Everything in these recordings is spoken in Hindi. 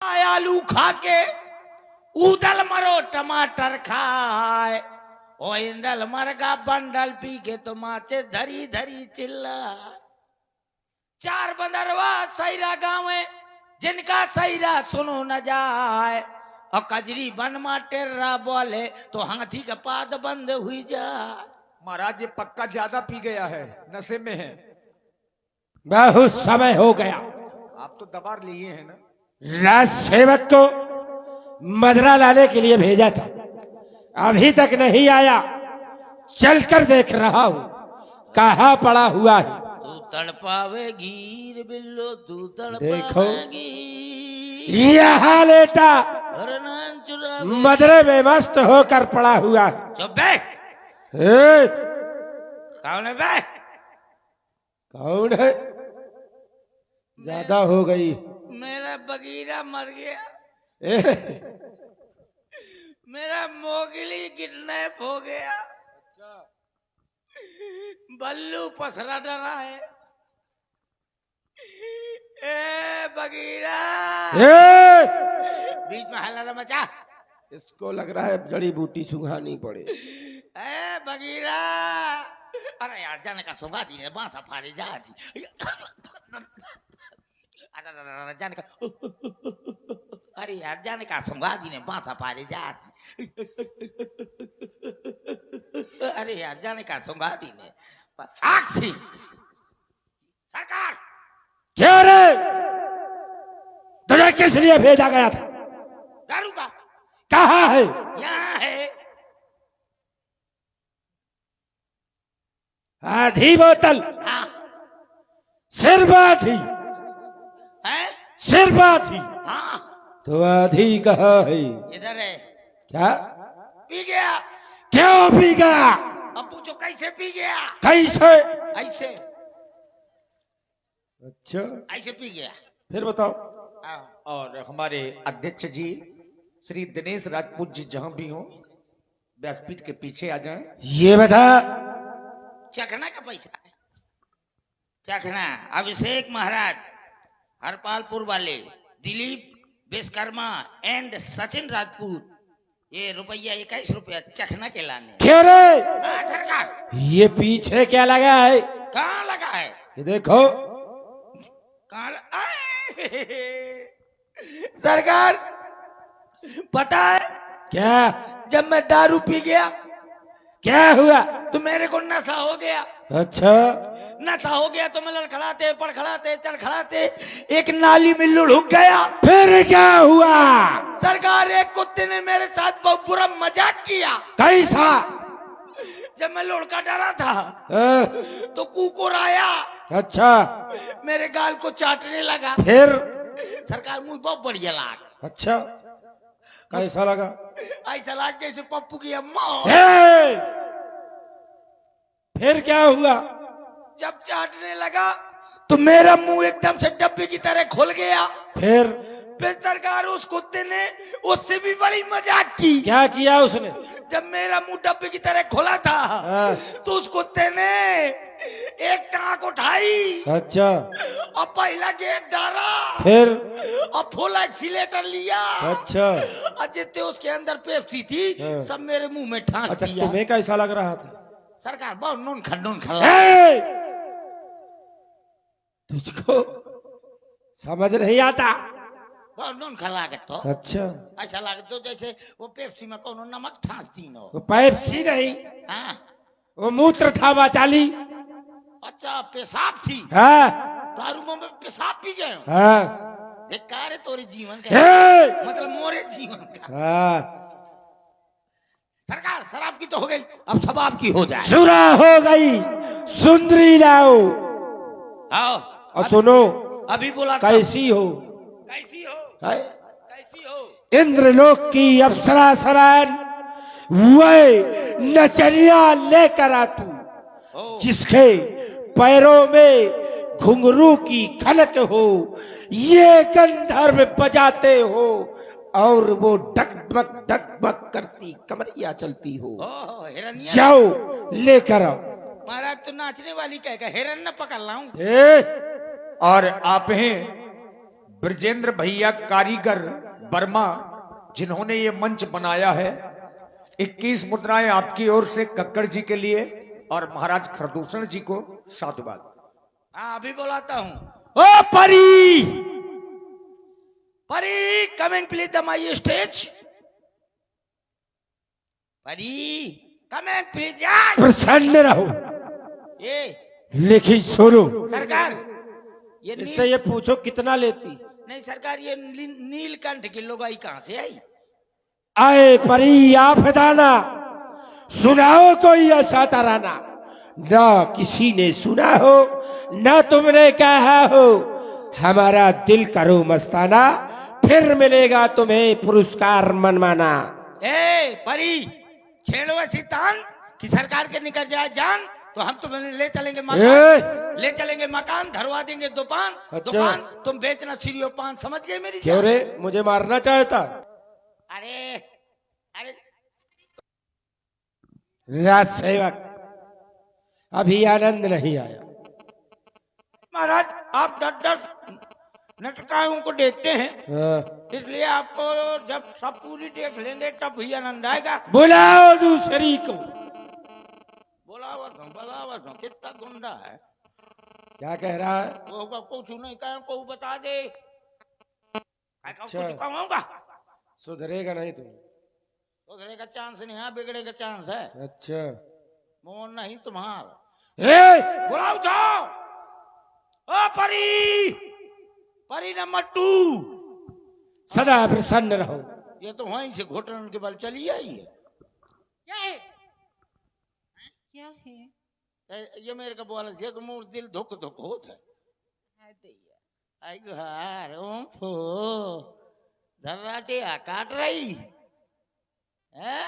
आलू खा के उदल मरो टमाटर खाए ओ इंदल मरगा बंडल पी के तो माचे धरी धरी चिल्ला। चार बंदरवा सैरा गाँव जिनका सैरा सुनो न जाए और कजरी बन मा टेर्रा बोले तो हाथी का पाद बंद हुई जाए। महाराज ये पक्का ज्यादा पी गया है, नशे में है। बहुत समय हो गया। आप तो दबा लिए हैं ना। राज सेवक को मदरा लाने के लिए भेजा था, अभी तक नहीं आया। चलकर देख रहा हूं कहाँ पड़ा हुआ है। तू तड़पावे गिर बिल्लो तू देखो तड़पावेगी यहाँ लेटा मदरे में मस्त होकर पड़ा हुआ है। चुप बे। ए, कौन है बे? कौन है? ज्यादा हो गई। मेरा बगीरा मर गया, ए, मेरा मोगली किडनैप हो गया, बल्लू पसरा डरा है। ए बगीरा ए, बीच में हल्ला मचा। इसको लग रहा है जड़ी बूटी सुंघानी पड़े। ए बगीरा, अरे यार जाने का सुबह दी ने बांसा फाड़ी जा थी। जाने का, अरे यार जाने का सुबह दी ने बांसा फाड़ी जा थी। अरे यार जाने का सुबह दी ने आखसी सरकार। क्या रे, तुझे किस लिए भेजा गया था? दारू का कहाँ है? यहाँ है। आधी बोतल हाँ सिरबा थी, है। सिरबा थी हाँ तो आधी कहाँ है? इधर है। क्या पी गया। क्यों पी गया? अब पूछो कैसे पी गया? कैसे? ऐसे अच्छा ऐसे पी गया। फिर बताओ। और हमारे अध्यक्ष जी श्री दिनेश राजपूत जी जहां भी हो व्यासपीठ के पीछे आ जाएं। ये बता, चखना का पैसा है। चखना अभिषेक महाराज, हरपालपुर वाले, दिलीप विश्वकर्मा एंड सचिन राजपूत, ये रुपया 21 रुपया चखना के लाने। क्यों रे? हाँ सरकार। ये पीछे क्या लगा है? कहाँ लगा है? ये देखो। कहाँ सरकार पता है क्या? जब मैं दारू पी गया क्या हुआ? तो मेरे को नशा हो गया। अच्छा, नशा हो गया तो मैं लड़खड़ाते पड़खड़ाते चढ़खड़ाते एक नाली में लुढ़क गया। फिर क्या हुआ? सरकार एक कुत्ते ने मेरे साथ बहुत बुरा मजाक किया। कैसा? जब मैं लुढ़का डरा था तो कुकुर आया, अच्छा, मेरे गाल को चाटने लगा। फिर? सरकार मुझे बहुत बढ़िया लगा। अच्छा, कैसा लगा? ऐसा लगा जैसे पप्पू की अम्मा। ए! फिर क्या हुआ? जब चाटने लगा तो मेरा मुंह एकदम से डब्बे की तरह खुल गया। फिर सरकार उस कुत्ते ने उससे भी बड़ी मजाक की। क्या किया उसने? जब मेरा मुंह डब्बे की तरह खुला था तो उस कुत्ते ने एक टांग उठाई। अच्छा, और पहला गेट डाला। फिर? और फुल एक्सीलेटर लिया। अच्छा, और जितने उसके अंदर पेप्सी थी सब मेरे मुंह में ठांस अच्छा, दिया। तुम्हें कैसा लग रहा था? सरकार बहुत नून खल्ला। ए! तुझको समझ नहीं आता? बहुत नून खल्ला के तो अच्छा, ऐसा लगे तो जैसे वो पेप्सी में कोनो नमक ठांस दी न हो। वो पेप्सी नहीं, हाँ? वो मूत्र था वाचाली। अच्छा पेशाब थी। हाँ दारू में पेशाब पी गए हो। हाँ देख का रे तोरे जीवन का, ए! मतलब मोरे जीवन का। हाँ, सरकार शराब की तो हो गई, अब शबाब की हो जाए। सुरा हो गई, सुंदरी लाओ। आओ और सुनो, अभी बोला था। कैसी हो? कैसी हो? है? कैसी हो? इंद्रलोक की अप्सरा समान वह नचनिया लेकर आ तू, ओ, जिसके पैरों में घुंघरू की खनक हो, ये गंधर्व बजाते हो और वो डगमग करती कमरिया चलती हो। हिरनिया। जाओ लेकर आओ। महाराज तो नाचने वाली कह हिरन न पकड़ लाऊं। और आप हैं ब्रजेंद्र भैया कारीगर बर्मा, जिन्होंने ये मंच बनाया है। 21 मुद्राएं आपकी ओर से कक्कड़ जी के लिए और महाराज खरदूषण जी को साधुवाद। हाँ अभी बुलाता हूँ। ओ परी, परी coming please the my stage. परी कमिंग प्लीज। प्रसन्न रहो। ये लेकिन सुनो, सरकार ये इससे ये पूछो कितना लेती। नहीं सरकार, ये नीलकंठ की लुगाई कहाँ से आई? आए परी आप दाना, सुनाओ कोई ऐसा तराना। ना किसी ने सुना हो, ना तुमने कहा हो। हमारा दिल करो मस्ताना, फिर मिलेगा तुम्हें पुरस्कार मनमाना। ए परी, छेड़ो सितान कि सरकार के निकल जाए जान तो हम तुम्हें ले चलेंगे मकान, ले चलेंगे मकान, धरवा देंगे दुकान। अच्छा। दुकान तुम बेचना सीरियो पान, समझ गए मेरी क्यों जान? रे, मुझे मारना चाहता? अरे अरे राज सेवक, अभी आनंद नहीं आया। महाराज आप डट डट नटकायों को देखते हैं, हाँ। इसलिए आपको जब सब पूरी देख लेंगे तब भी आनंद आएगा। बुलाओ दूसरी को। बुलावत हूँ, कितना गुंडा है। क्या कह रहा है? वो कुछ नहीं कहे, को बता दे। अच्छा। कुछ कहूँगा सुधरेगा नहीं तुम? सुधरे का चांस नहीं है, बिगड़े का चांस है। अच्छा। मोहन नहीं तुम्हारा। ए! बुलाओ जाओ। ओ परी, परी नंबर 2। सदा प्रसन्न रहो। ये तो वहीं से घोटन के बल चली आई है। क्या है? क्या है? ये मेरे को बोला, ये तो मोर दिल धुक धुक होत है। आई घर ओम फो धर्राटे काट रही है।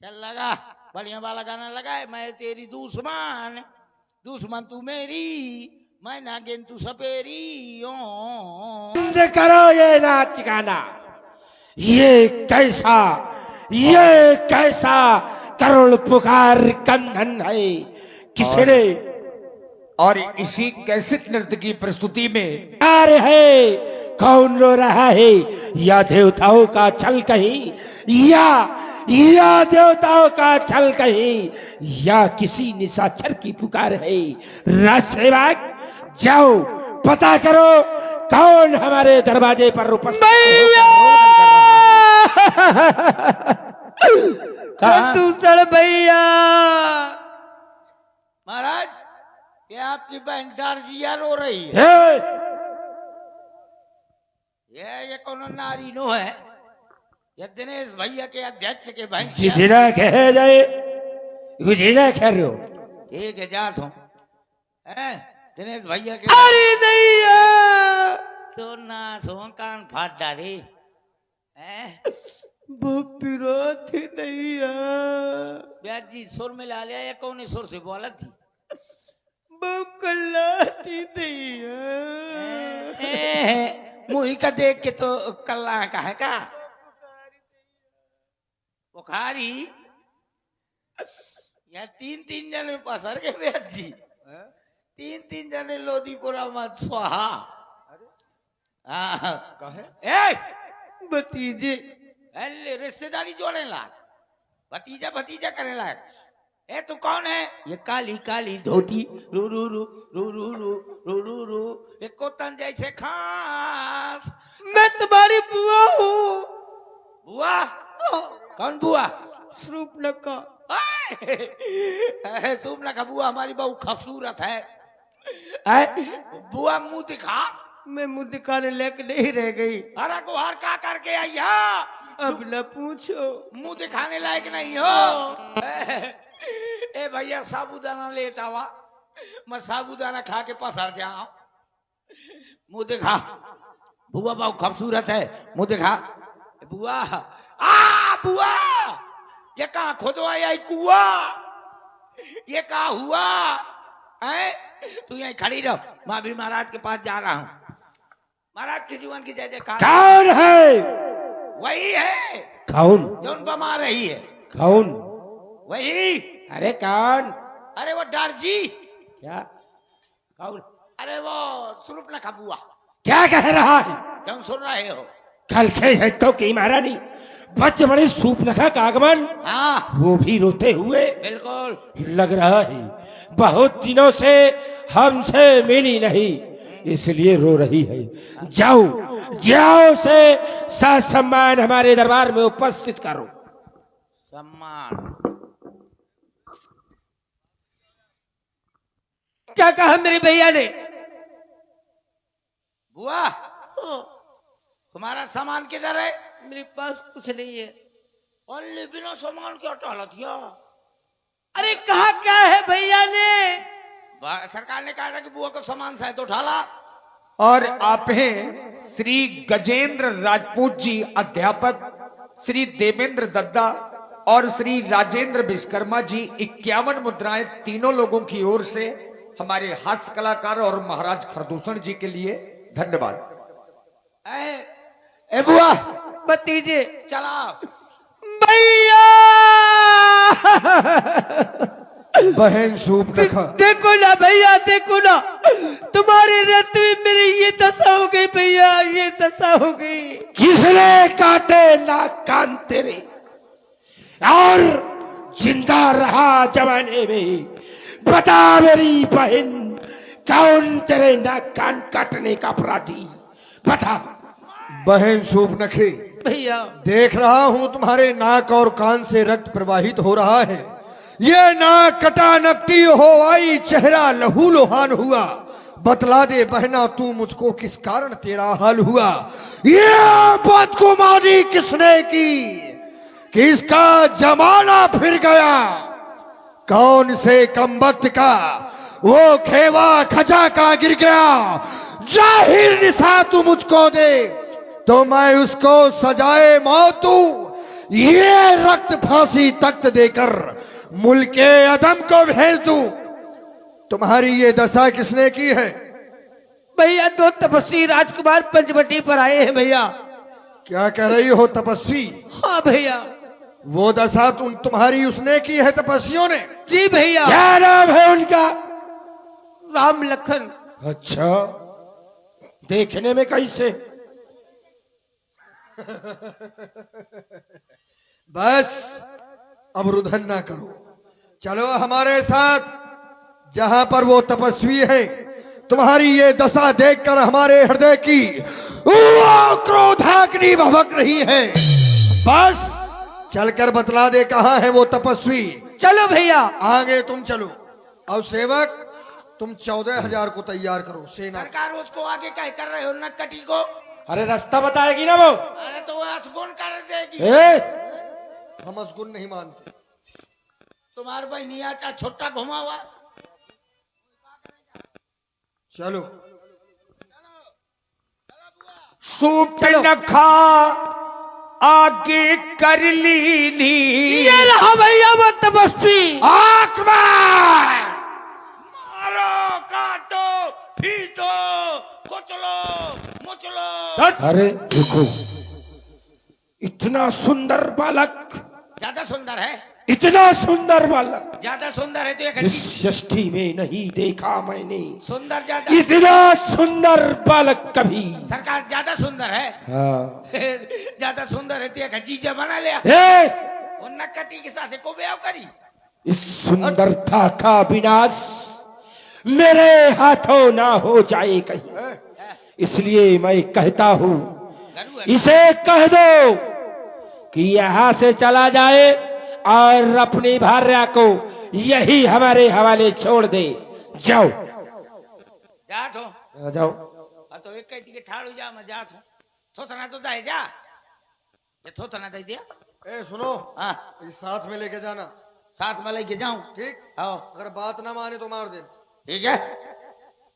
चल लगा, बढ़िया वाला गाना लगाए। मैं तेरी दुश्मन, दुश्मन तू मेरी, मैं नागिन तू सपेरी। ओ बंद करो ये नाच गाना। ये कैसा करुण पुकार कंधन है किसने। और इसी कैसेट नृत्य की प्रस्तुति में आ रहे है, कौन रो रहा है? या देवताओं का छल कहीं, या देवताओं का छल कहीं, या किसी निशाचर की पुकार है। राज सेवक जाओ पता करो कौन हमारे दरवाजे पर उपस्थित खरदूषण भैया। महाराज ये आपकी बहन डारजिया रो रही है। है। ये कौन नारी नो है? ये दिनेश भैया के अध्यक्ष के भाई जितना कहे जाए उतना करो। ठीक है जात हूँ। दिनेश भैया के अरे नहीं तो ना सो कान फाट डाले। थी नहीं ब्याज जी सुर में ला लिया या कौन सुर से बोला थी? थी नहीं मुही का देख के तो कल्ला का है का बुखारी। या 3 जने पसर के ब्याज जी, 3 जने लोधीपुरा मत स्वाहा। कहे भतीजे अरे रिश्तेदारी जोड़े लाग, भतीजा भतीजा करे लाग। ए तू कौन है? ये काली काली धोती रू रू रू रू रू रू रू रू रू एक कोतन जैसे खास। मैं तुम्हारी बुआ हूँ। बुआ? कौन बुआ? सूपनका। सूपनका बुआ हमारी बहुत खूबसूरत है। बुआ मुंह दिखा। मैं मुंह दिखाने लायक नहीं रह गई। अरे गुहार का करके आई है? अब न पूछो, मुंह दिखाने लायक नहीं हो। ए भैया साबूदाना लेता हुआ, मैं साबूदाना खा के पसर जाऊं। मुंह दिखा। बुआ बहुत खूबसूरत है, मुंह दिखा। बुआ बुआ, ये कहाँ खुदवाया कुआ? ये कहाँ हुआ है? तू यहीं खड़ी रहो, मैं भी महाराज के पास जा रहा हूँ। महाराज के जीवन की जय जयकार। कौन है? वही है कौन? जौन बमा रही है। कौन? वही। अरे कौन? अरे वो डरजी। क्या? कौन? अरे वो सुरूपनखा बुआ। क्या कह रहा है? क्यों सुन रहे हो? कल के हेतों की महारानी बच्चे बड़े सूपनखा का आगमन, हाँ वो भी रोते हुए बिल्कुल। लग रहा है। बहुत दिनों से हमसे मिली नहीं, इसलिए रो रही है। जाओ जाओ से सम्मान हमारे दरबार में उपस्थित करो। सम्मान? क्या कहा मेरे भैया ने? बुआ तुम्हारा सामान किधर है? मेरे पास कुछ नहीं है। और बिना सामान क्या टहला दिया? अरे कहा क्या है भैया ने? सरकार ने कहा था कि बुआ को सामान शायद उठा ला। और आप हैं श्री गजेंद्र राजपूत जी अध्यापक, श्री देवेंद्र दद्दा और श्री राजेंद्र विश्वकर्मा जी 51 मुद्राएं तीनों लोगों की ओर से हमारे हास्य कलाकार और महाराज खरदूषण जी के लिए धन्यवाद। ए बुआ, भतीजे चला भैया। बहन सूपनखा, देखो ना भैया, देखो ना, तुम्हारे रहते हुए मेरी ये दशा हो गई भैया, ये दशा हो गई। किसने काटे नाक कान तेरे और जिंदा रहा जमाने में? बता मेरी बहन, कौन तेरे नाक कान काटने का अपराधी? बता। बहन सूपनखे, भैया देख रहा हूं तुम्हारे नाक और कान से रक्त प्रवाहित हो रहा है। ये नाक कटा नकटी हो आई, चेहरा लहू लुहान हुआ। बतला दे बहना, तू मुझको किस कारण तेरा हाल हुआ? ये बदगुमानी किसने की, किसका जमाना फिर गया? कौन से कमबख्त का वो खेवा खजा का गिर गया? जाहिर निशा तू मुझको दे तो मैं उसको सजाए मौत दूं, ये रक्त फांसी तख्त देकर मुल्के अदम को भेज दूं। तुम्हारी ये दशा किसने की है? भैया, दो तपस्वी राजकुमार पंचवटी पर आए हैं भैया। क्या कह रही हो तपस्वी? हाँ भैया। वो दशा तुम्हारी उसने की है, तपस्वियों ने? जी भैया। क्या नाम है उनका? राम लखन। अच्छा, देखने में कैसे? बस अब रुधन ना करो, चलो हमारे साथ जहां पर वो तपस्वी है। तुम्हारी ये दशा देखकर हमारे हृदय की वो क्रोधाग्नि भभक रही है। बस चलकर बतला दे कहां है वो तपस्वी। चलो भैया। आगे तुम चलो। और सेवक, तुम 14,000 को तैयार करो सेना। सरकार उसको आगे क्या कर रहे हो नक्कटी को? अरे रास्ता बताएगी ना वो? अरे तो वो असगुन कर देगी। हम असगुन नहीं मानते। तुम्हारे बहनी आचा छोटा घुमा हुआ। चलो सूपनखा आगे कर लीनी, ये रहा भैया वो तपस्वी। आंख मार, मारो, काटो, पीटो, कुचलो, मुचलो। अरे देखो, इतना सुंदर बालक, ज्यादा सुंदर है? इतना सुंदर बालक ज्यादा सुंदर है तो एक इस सृष्टि में नहीं देखा मैंने। सुंदर ज्यादा, इतना सुंदर बालक कभी। सरकार ज्यादा सुंदर है। हाँ। ज्यादा सुंदर है तो एक जीजा बना लिया। वो नक्कटी के साथ को ब्याह करी। इस सुंदरता का विनाश मेरे हाथों ना हो जाए कहीं, इसलिए मैं कहता हूं, इसे कह दो कि यहाँ से चला जाए और अपनी भार्या को यही हमारे हवाले छोड़ दे। जाओ जा तो जाओ। तो एक कहती के ठाड़ू जा, मैं जा थोथना तो दे जा, ये थोथना दे दिया। ए सुनो, हाँ इस साथ में लेके जाना। साथ में लेके जाऊं? ठीक। आओ। अगर बात ना माने तो मार देना। ठीक है,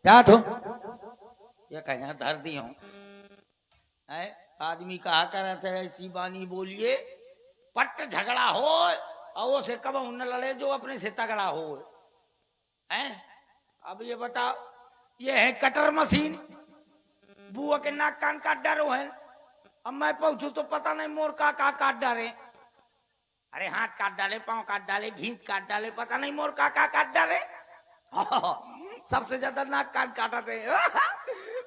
जा तो ये कहीं धर दी हूं। आदमी कहा करे थे ऐसी बानी बोलिए, पट्ट झगड़ा हो और वो से कब न लड़े जो अपने से तगड़ा हो। हैं? अब ये बताओ, ये है कटर मशीन, बुआ के नाक कान काट डालो है। अब मैं पहुंचू तो पता नहीं मोर का काट डाले। अरे हाथ काट डाले, पांव काट डाले, घींच काट डाले, पता नहीं मोर का काट डाले। सबसे ज्यादा नाक कान काटा थे।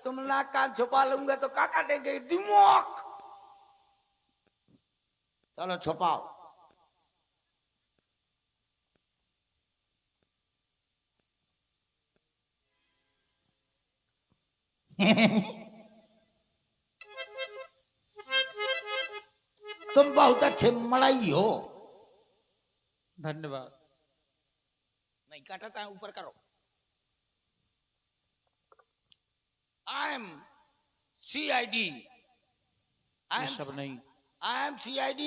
तुम नाक कान छुपा लूंगा तो क्या काटेंगे दिमाग। चलो छुपाओ। तुम बहुत अच्छे मड़ाई हो। धन्यवाद। नहीं काटता है, ऊपर करो। I am CID। ये सब नहीं। I am CID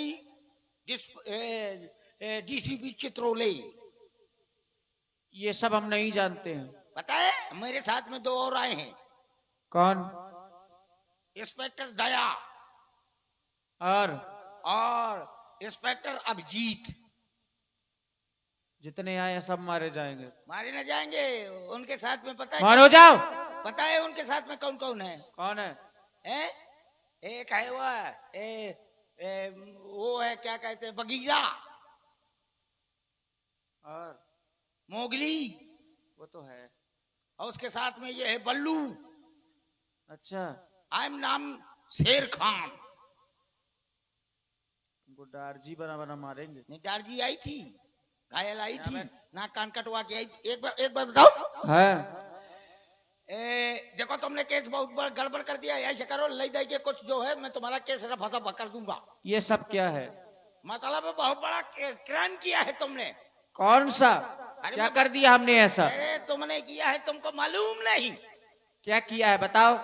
DCP Chitrole. ये सब हम नहीं जानते हैं। पता है मेरे साथ में दो और आए हैं। कौन? इंस्पेक्टर दया और इंस्पेक्टर अभिजीत। जितने आए सब मारे जाएंगे। मारे न जाएंगे। उनके साथ में पता है मारो जाओ। पता है उनके साथ में कौन कौन है? कौन है? एक है वो है क्या कहते हैं बगीरा और मोगली, वो तो है। और उसके साथ में ये है बल्लू। अच्छा, आई एम नाम शेर खान। उनको डारजी बना बना मारेंगे। निडारजी आई थी, घायल आई थी, नाक कान कटवा के आई थी। एक बार बताओ। है देखो तुमने केस बहुत बड़ा गड़बड़ कर दिया। ऐसे करो ले दे के कुछ जो है मैं तुम्हारा केस रफा दफा कर दूंगा। ये सब क्या है? मतलब बहुत बड़ा क्राइम किया है तुमने। कौन सा? अरे क्या कर दिया हमने ऐसा? अरे तुमने किया है, तुमको मालूम नहीं। क्या किया है बताओ।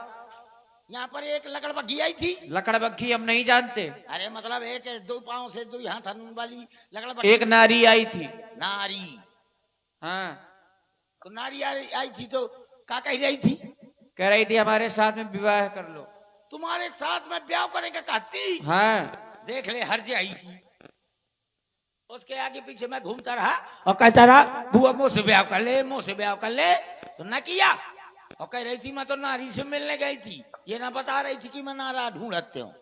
यहाँ पर एक लकड़बग्घी आई थी। लकड़बग्घी हम नहीं जानते। अरे मतलब एक दो पांव से दो हाथ वाली लकड़बग्घी। एक नारी आई थी। नारी? हाँ, तो नारी आई थी तो क्या कह रही थी? कह रही थी हमारे साथ में विवाह कर लो। तुम्हारे साथ में ब्याह करेगा कहती। हाँ, देख ले हर जाएगी। उसके आगे पीछे मैं घूमता रहा और कहता रहा बुआ मुँह से ब्याह कर ले, मुँह से ब्याह कर ले। तो न किया। और कह रही थी मैं तो नारी से मिलने गई थी। ये ना बता रही थी कि मैं नारा ढूंढते हूँ।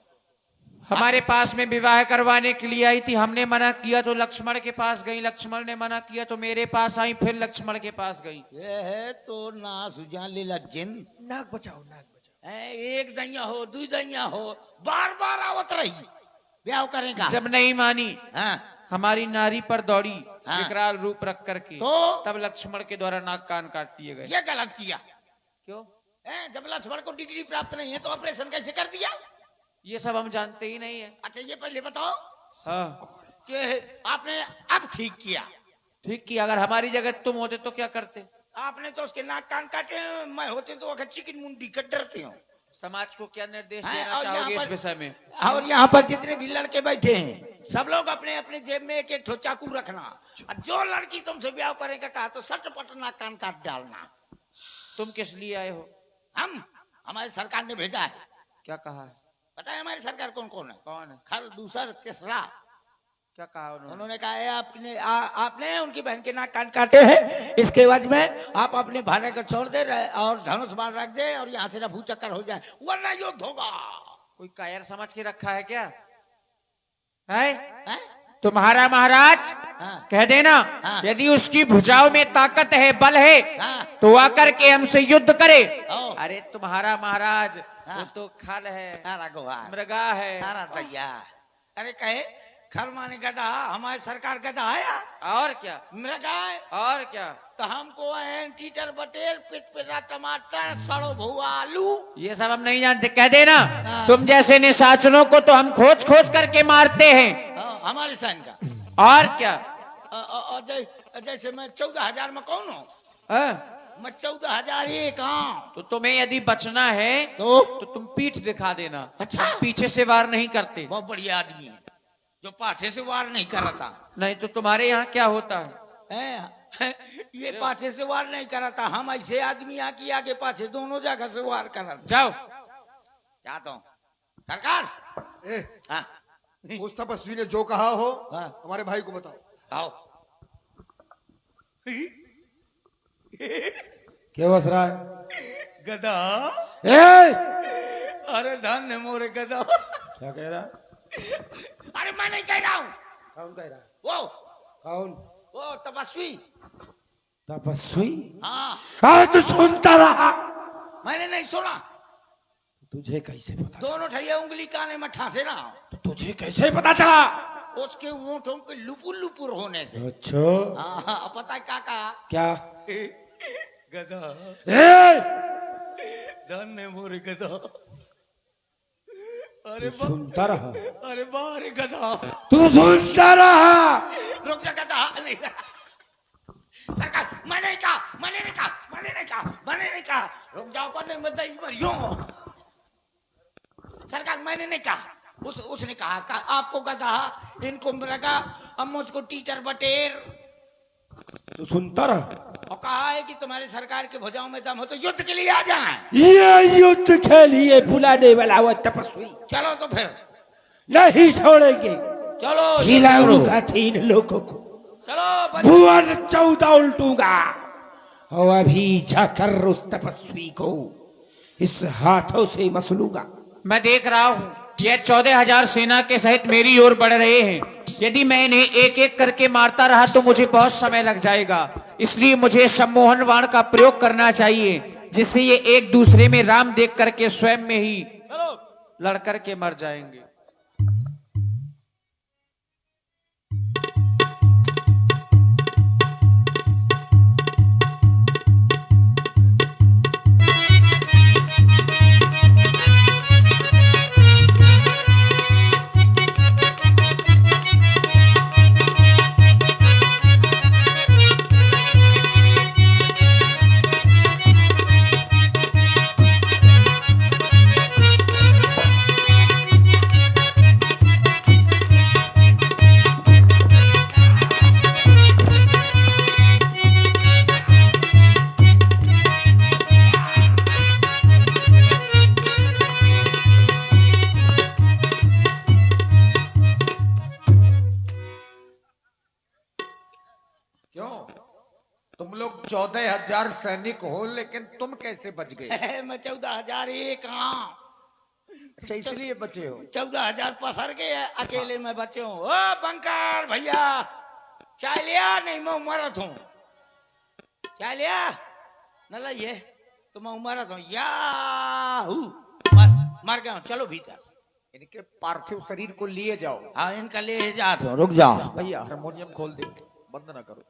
हमारे पास में विवाह करवाने के लिए आई थी। हमने मना किया तो लक्ष्मण के पास गई, लक्ष्मण ने मना किया तो मेरे पास आई, फिर लक्ष्मण के पास गई। ये है तो ना सुजान ले लज्जिन। नाक बचाओ, नाक बचाओ। एक दैया हो, दो दैया हो, बार बार आवत रही ब्याह करेगा। जब नहीं मानी, हाँ, हमारी नारी पर दौड़ी हाँ। विकराल रूप रख करके, तो तब लक्ष्मण के द्वारा नाक कान काट दिए गए। ये गलत किया। क्यों? जब लक्ष्मण को डिग्री प्राप्त नहीं है तो ऑपरेशन कैसे कर दिया? ये सब हम जानते ही नहीं है। अच्छा ये पहले बताओ हाँ, कि आपने अब ठीक किया। ठीक किया। अगर हमारी जगह तुम होते तो क्या करते? आपने तो उसके नाक कान काटे, मैं होते तो अगर चिकन मुंडी कट डरते हो। समाज को क्या निर्देश हाँ, देना और चाहोगे यहाँ इस पर- विषय में? और यहाँ पर जितने भी लड़के बैठे हैं सब लोग अपने अपने जेब में एक एक ठो चाकू रखना। और जो लड़की तुमसे ब्याह करेगा कहा तो सटपट नाक कान काट डालना। तुम किस लिए आए हो? हमारी सरकार ने भेजा है। क्या कहा है? पता है हमारी सरकार कौन कौन है? कौन है? खर दूसर तीसरा। क्या कहा उन्होंने? उन्होंने कहा है आपने उनकी बहन के नाक कान काटे हैं, इसके बाद में आप अपने भाने को छोड़ दे और धनुष बाण रख दे और यहाँ से रफू चक्कर हो जाए, वरना युद्ध होगा। कोई कायर समझ के रखा है क्या? है? हैं? तुम्हारा महाराज हाँ। कह देना, हाँ। यदि उसकी भुजाओं में ताकत है, बल है, हाँ। तो आकर के हमसे युद्ध करे। ओ। अरे तुम्हारा महाराज हाँ। वो तो खल है, नारा गोहा, मृगा है। नारा दैया। अरे कहे खर माने गधा, हमारी सरकार गधा आया और क्या? मृगा है। और क्या? तो हमको है टीटर बटेर, पिटपिटा टमाटर, सड़ो भुआ आलू। ये सब हम नहीं जानते। कह देना, हाँ। तुम जैसे निशाचरों को तो हम खोज खोज करके मारते हैं। हमारे सैन का। और क्या? जैसे मैं 14,000 में कौन हूँ? हाँ? मैं 14,001 हाँ। तो तुम्हें यदि बचना है तो तुम पीठ दिखा देना। अच्छा। हम पीछे से वार नहीं करते। बहुत बढ़िया आदमी है जो पाछे से वार नहीं करता नहीं तो तुम्हारे यहाँ क्या होता है? ये पाछे से वार नहीं कराता। हम ऐसे आदमी यहाँ की आगे पाछे दोनों जगह से वार कराता। जाओ। चाहता हूँ सरकार। ए, हाँ उस तपस्वी ने जो कहा हो हाँ। हमारे भाई को बताओ। आओ। क्या बस रहा है? गधा। अरे धन्य मोरे गधा। क्या कह रहा? अरे मैं नहीं कह रहा हूँ। कौन कह रहा? वो कौन? वो तपस्वी। तपस्वी? हाँ हाँ तो सुनता रहा। मैंने नहीं सुना। तुझे कैसे पता? दोनों ठैया उंगली काने में ठासे ना, तो तुझे कैसे पता चला? उसके ऊँटों के लुपुर लुपुर होने से। अच्छा, हाँ, पता है क्या कहा? क्या? गधा, ए, धन्य मोरे गधा। तू सुनता रहा, अरे बारे गधा, तू सुनता रहा। रुक जा गधा। नहीं सरकार, मैंने नहीं कहा, मैंने नहीं कहा, मैंने नहीं कहा, मैंने नहीं कहा। रुक जाओ, करने मत दई मरियो। सरकार मैंने नहीं कहा, उसने कहा आपको गधा, इनको मृगा, अब मुझको टीचर बटेर। तू सुनता रहा। और कहा है कि तुम्हारी सरकार के भुजाओं में दम हो तो युद्ध के लिए आ जाए। ये युद्ध के लिए बुलाने वाला वो तपस्वी चलो तो फिर, नहीं छोड़ेंगे। चलो हिलाऊंगा 3 लोगों को, चलो भुवन 14 उल्टूंगा, और अभी जाकर उस तपस्वी को इस हाथों से मसलूंगा। मैं देख रहा हूँ ये 14,000 सेना के सहित मेरी ओर बढ़ रहे हैं। यदि मैं इन्हें एक एक करके मारता रहा तो मुझे बहुत समय लग जाएगा, इसलिए मुझे सम्मोहन बाण का प्रयोग करना चाहिए, जिससे ये एक दूसरे में राम देख करके स्वयं में ही लड़ करके मर जाएंगे। क्यों? तुम लोग 14,000 सैनिक हो, लेकिन तुम कैसे बच गए? मैं 14,001 हाँ, अच्छा, इसलिए बचे हो। 14,000 पसर गए, अकेले में बचे हूँ। ओ बंकर भैया, चाय लिया? नहीं मैं उमरत हूँ। चाय लिया? न लाइए तो मैं उमरत हूँ। याहू, मर गया हूँ। चलो भीतर, इनके पार्थिव शरीर को लिए जाओ। हाँ इनका ले जाते हो। रुक जाओ भैया, हारमोनियम खोल दे, बंद ना करो।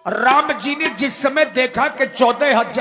राम जी ने जिस समय देखा कि 14,000